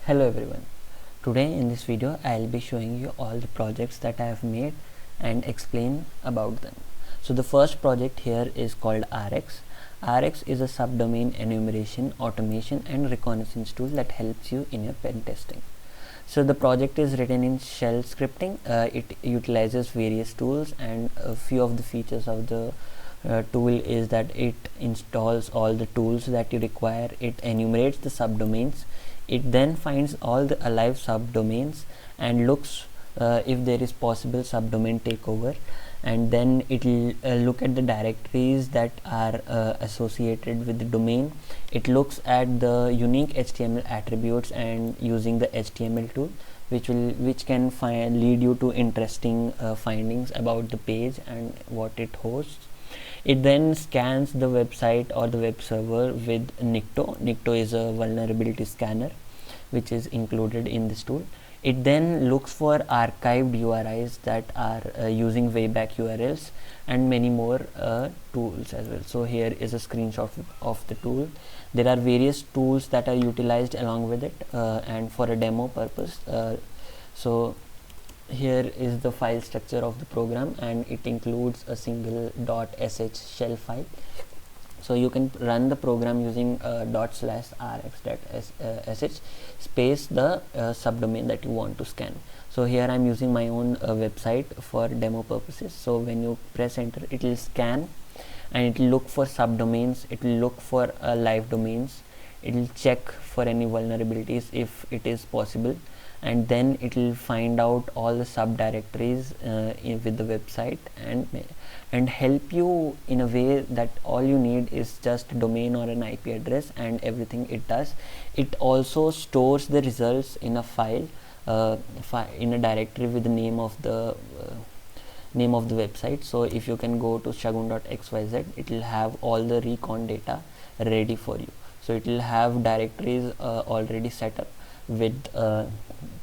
Hello everyone. Today in this video I'll be showing you all the projects that I have made and explain about them. So the first project here is called RX. RX is a subdomain enumeration, automation and reconnaissance tool that helps you in your pen testing. So the project is written in shell scripting. It utilizes various tools, and a few of the features of the tool is that it installs all the tools that you require. It enumerates the subdomains. It then finds all the alive subdomains and looks if there is possible subdomain takeover, and then it will look at the directories that are associated with the domain. It looks at the unique HTML attributes and using the HTML tool, which can lead you to interesting findings about the page and what it hosts. It then scans the website or the web server with Nikto. Nikto is a vulnerability scanner which is included in this tool. It then looks for archived URIs that are using wayback URLs and many more tools as well. So here is a screenshot of the tool. There are various tools that are utilized along with it and for a demo purpose. So here is the file structure of the program, and it includes a single .sh shell file. So you can run the program using ./rx.sh space the subdomain that you want to scan. So here I'm using my own website for demo purposes. So when you press enter, it will scan and it will look for subdomains. It will look for live domains. It will check for any vulnerabilities if it is possible, and then it will find out all the subdirectories with the website and help you in a way that all you need is just a domain or an IP address, and everything it does. It also stores the results in a file in a directory with the name of the website. So if you can go to shagun.xyz, it will have all the recon data ready for you. So it will have directories already set up with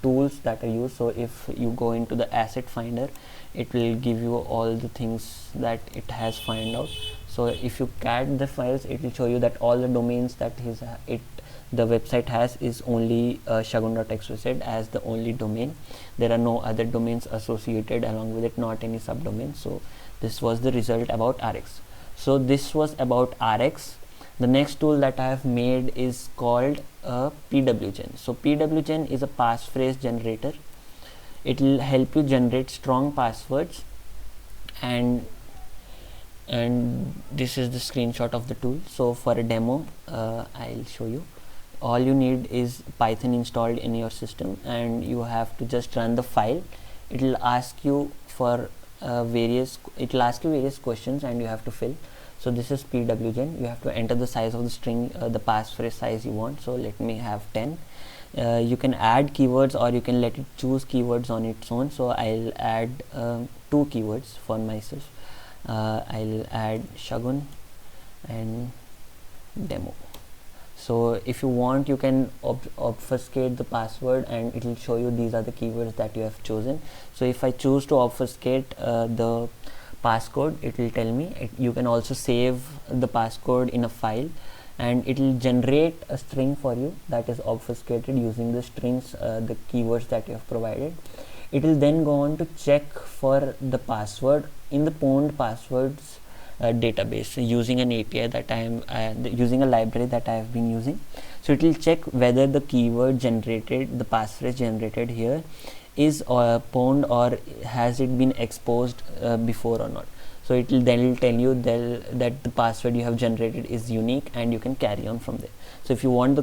tools that are used. So if you go into the asset finder, it will give you all the things that it has found out. So if you cat the files, it will show you that all the domains that the website has is only shagun.xyz as the only domain. There are no other domains associated along with it, not any subdomains. So this was the result about RX. So this was about RX. The next tool that I have made is called PWGen. So PWGen is a passphrase generator. It will help you generate strong passwords, and this is the screenshot of the tool. So for a demo, I'll show you. All you need is Python installed in your system, and you have to just run the file. It will ask you for various questions, and you have to fill. So this is PWGen. You have to enter the size of the string, the passphrase size you want. So let me have 10. You can add keywords, or you can let it choose keywords on its own. So I'll add 2 keywords for myself. I'll add Shagun and demo. So if you want, you can obfuscate the password, and it will show you these are the keywords that you have chosen. So if I choose to obfuscate the passcode, it will tell me. You can also save the passcode in a file, and it will generate a string for you that is obfuscated using the strings, the keywords that you have provided. It will then go on to check for the password in the pwned passwords database using an API that I am using a library that I have been using. So it will check whether the keyword generated, the passphrase generated here, is pwned or has it been exposed before or not. So it will then tell you that the password you have generated is unique, and you can carry on from there. So if you want the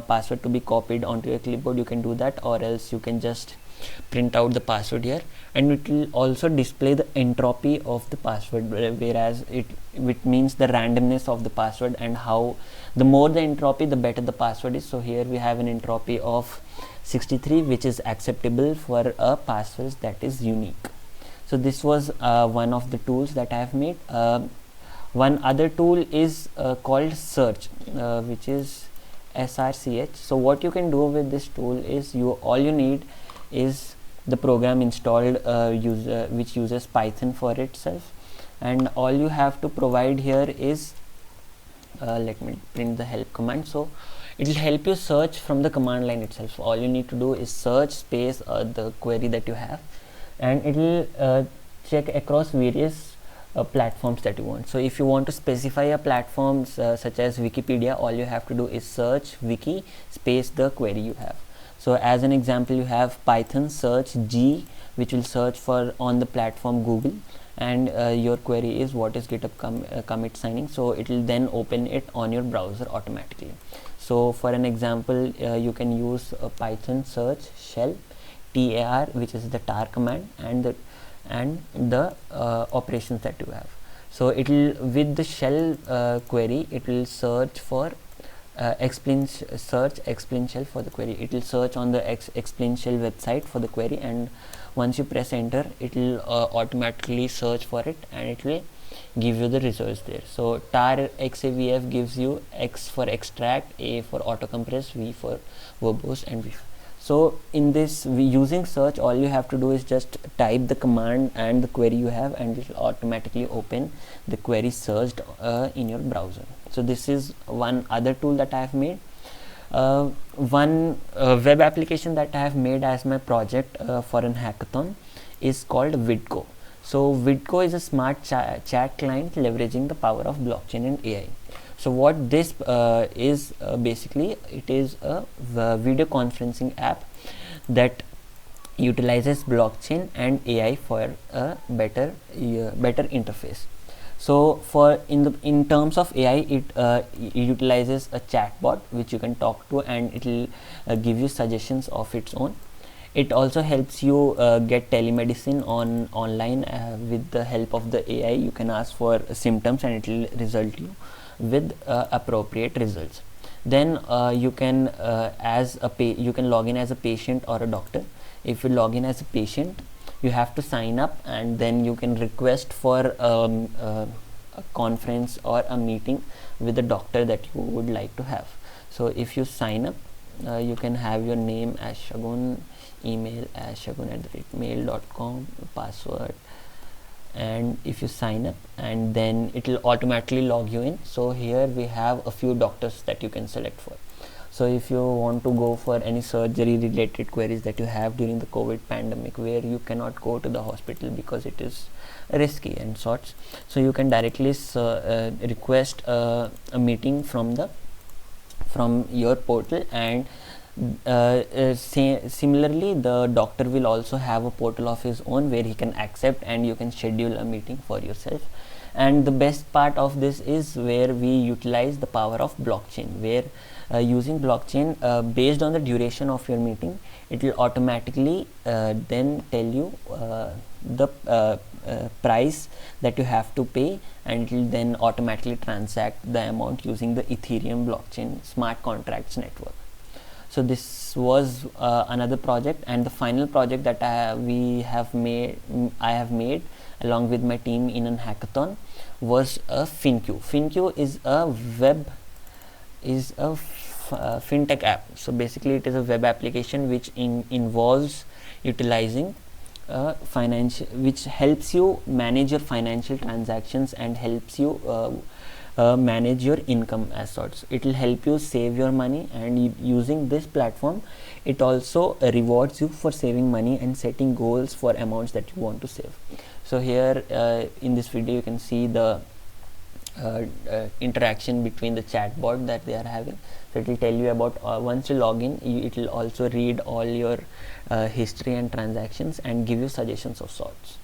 password to be copied onto your clipboard, you can do that, or else you can just print out the password here, and it will also display the entropy of the password, whereas which means the randomness of the password, and how the more the entropy, the better the password is. So here we have an entropy of 63, which is acceptable for a passphrase that is unique. So this was one of the tools that I have made. One other tool is called Search, which is SRCH. So what you can do with this tool is all you need is the program installed which uses Python for itself, and all you have to provide here is let me print the help command. So It will help you search from the command line itself. All you need to do is search space the query that you have, and it will check across various platforms that you want. So if you want to specify a platform such as Wikipedia, all you have to do is search wiki space the query you have. So as an example, you have Python search G, which will search for on the platform Google, and your query is what is GitHub commit signing. So it will then open it on your browser automatically. So for an example, you can use Python search shell tar, which is the tar command, and the operations that you have. So it will, with the shell query, it will search for explain shell for the query. It will search on the explain shell website for the query, and once you press enter, it will automatically search for it, and it will give you the results there. So tar xavf gives you X for extract, A for auto compress, V for verbose, and V. So in this, using search, all you have to do is just type the command and the query you have, and it will automatically open the query searched in your browser. So this is one other tool that I have made. One web application that I have made as my project for an hackathon is called Vidco. So Vidco is a smart chat client leveraging the power of blockchain and AI. So what this is basically, it is a video conferencing app that utilizes blockchain and AI for a better interface. So for in terms of AI, it utilizes a chatbot which you can talk to, and it will give you suggestions of its own. It also helps you get telemedicine online with the help of the AI. You can ask for symptoms, and it will result you with appropriate results. Then you can you can log in as a patient or a doctor. If you log in as a patient, you have to sign up, and then you can request for a conference or a meeting with the doctor that you would like to have. So if you sign up, you can have your name as Shagun, email as shagun@mail.com, password, and if you sign up, and then it will automatically log you in. So here we have a few doctors that you can select for. So if you want to go for any surgery related queries that you have during the COVID pandemic, where you cannot go to the hospital because it is risky and sorts, so you can directly request a meeting from your portal, and similarly the doctor will also have a portal of his own where he can accept, and you can schedule a meeting for yourself. And the best part of this is where we utilize the power of blockchain, where using blockchain, based on the duration of your meeting, it will automatically then tell you the price that you have to pay, and it will then automatically transact the amount using the Ethereum blockchain smart contracts network. So this was another project, and the final project that I have made along with my team in an hackathon was a FinQ. FinQ is a fintech app. So basically it is a web application which involves utilizing which helps you manage your financial transactions and helps you manage your income as sorts. It will help you save your money, and using this platform, it also rewards you for saving money and setting goals for amounts that you want to save. So here in this video you can see the interaction between the chatbot that they are having. So it will tell you about once you log in, it will also read all your history and transactions and give you suggestions of sorts.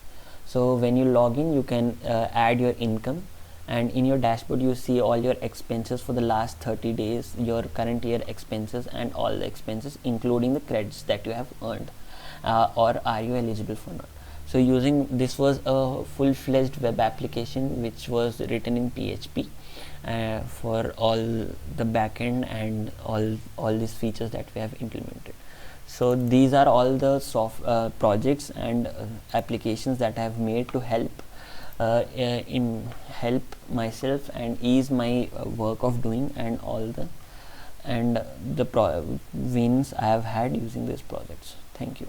So when you log in, you can add your income, and in your dashboard you see all your expenses for the last 30 days, your current year expenses, and all the expenses including the credits that you have earned, or are you eligible for not. So this was a full-fledged web application which was written in PHP for all the backend and all these features that we have implemented. So these are all the projects and applications that I have made to help myself and ease my work of doing, and all the wins I have had using these projects. Thank you.